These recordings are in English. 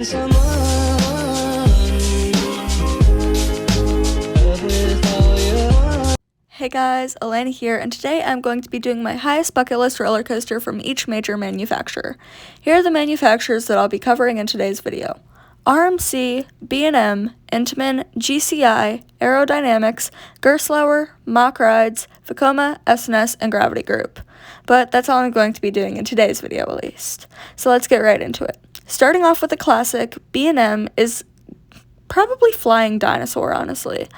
Hey guys, Alayna here, and today I'm going to be doing my highest bucket list roller coaster from each major manufacturer. Here are the manufacturers that I'll be covering in today's video: RMC, B&M, Intamin, GCI, Aerodynamics, Gerstlauer, Mach Rides, Vekoma, S&S, and Gravity Group. But that's all I'm going to be doing in today's video at least. So let's get right into it. Starting off with the classic, B&M is probably Flying Dinosaur, honestly.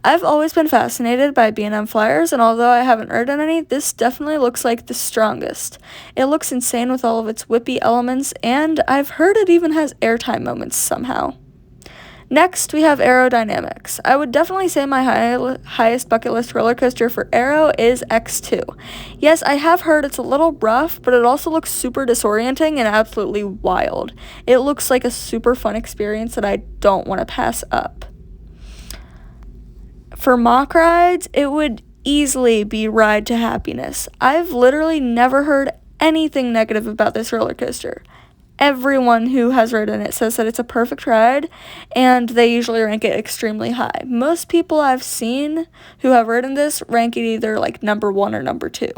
I've always been fascinated by B&M flyers, and although I haven't ridden any, this definitely looks like the strongest. It looks insane with all of its whippy elements, and I've heard it even has airtime moments somehow. Next, we have Aerodynamics. I would definitely say my highest bucket list roller coaster for Aero is X2. Yes, I have heard it's a little rough, but it also looks super disorienting and absolutely wild. It looks like a super fun experience that I don't want to pass up. For Mach Rides, it would easily be Ride to Happiness. I've literally never heard anything negative about this roller coaster. Everyone who has ridden it says that it's a perfect ride, and they usually rank it extremely high. Most people I've seen who have ridden this rank it either like number 1 or number 2.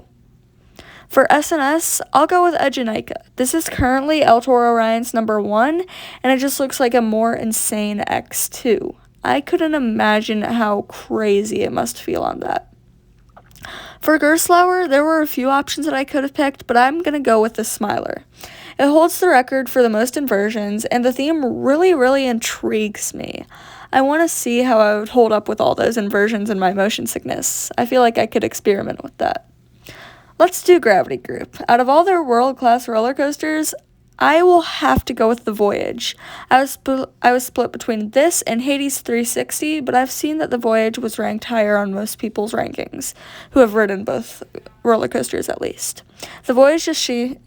For S&S, I'll go with Alayna. This is currently El Toro Ryan's number 1, and it just looks like a more insane X2. I couldn't imagine how crazy it must feel on that. For Gerstlauer, there were a few options that I could have picked, but I'm going to go with the Smiler. It holds the record for the most inversions, and the theme really intrigues me. I want to see how I would hold up with all those inversions and my motion sickness. I feel like I could experiment with that. Let's do Gravity Group. Out of all their world-class roller coasters, I will have to go with the Voyage. I was split between this and Hades 360, but I've seen that the Voyage was ranked higher on most people's rankings, who have ridden both roller coasters at least. The Voyage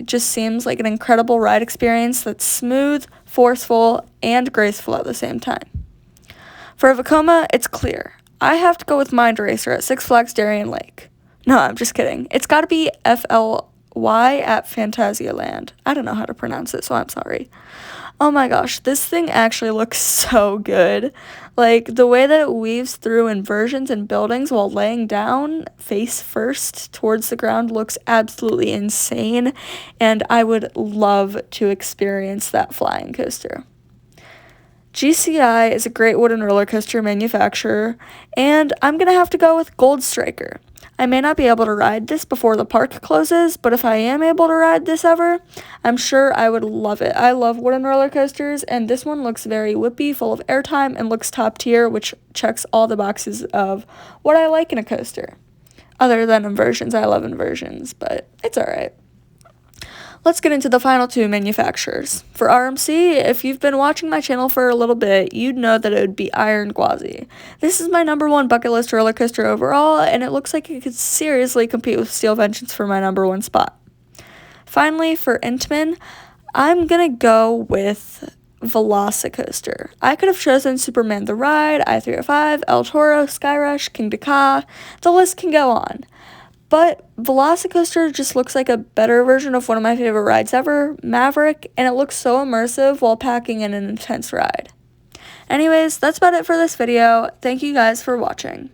just seems like an incredible ride experience that's smooth, forceful, and graceful at the same time. For Vekoma, it's clear. I have to go with Mind Racer at Six Flags Darien Lake. No, I'm just kidding. It's got to be FLY at Phantasialand. I don't know how to pronounce it, so I'm sorry. Oh my gosh, this thing actually looks so good. Like, the way that it weaves through inversions and buildings while laying down face first towards the ground looks absolutely insane, and I would love to experience that flying coaster. GCI is a great wooden roller coaster manufacturer, and I'm going to have to go with Gold Striker. I may not be able to ride this before the park closes, but if I am able to ride this ever, I'm sure I would love it. I love wooden roller coasters, and this one looks very whippy, full of airtime, and looks top tier, which checks all the boxes of what I like in a coaster. Other than inversions, I love inversions, but it's alright. Let's get into the final two manufacturers. For RMC, if you've been watching my channel for a little bit, you'd know that it would be Iron Gwazi. This is my number 1 bucket list roller coaster overall, and it looks like it could seriously compete with Steel Vengeance for my number 1 spot. Finally, for Intamin, I'm gonna go with Velocicoaster. I could have chosen Superman the Ride, I-305, El Toro, Skyrush, King Dakar. The list can go on. But Velocicoaster just looks like a better version of one of my favorite rides ever, Maverick, and it looks so immersive while packing in an intense ride. Anyways, that's about it for this video. Thank you guys for watching.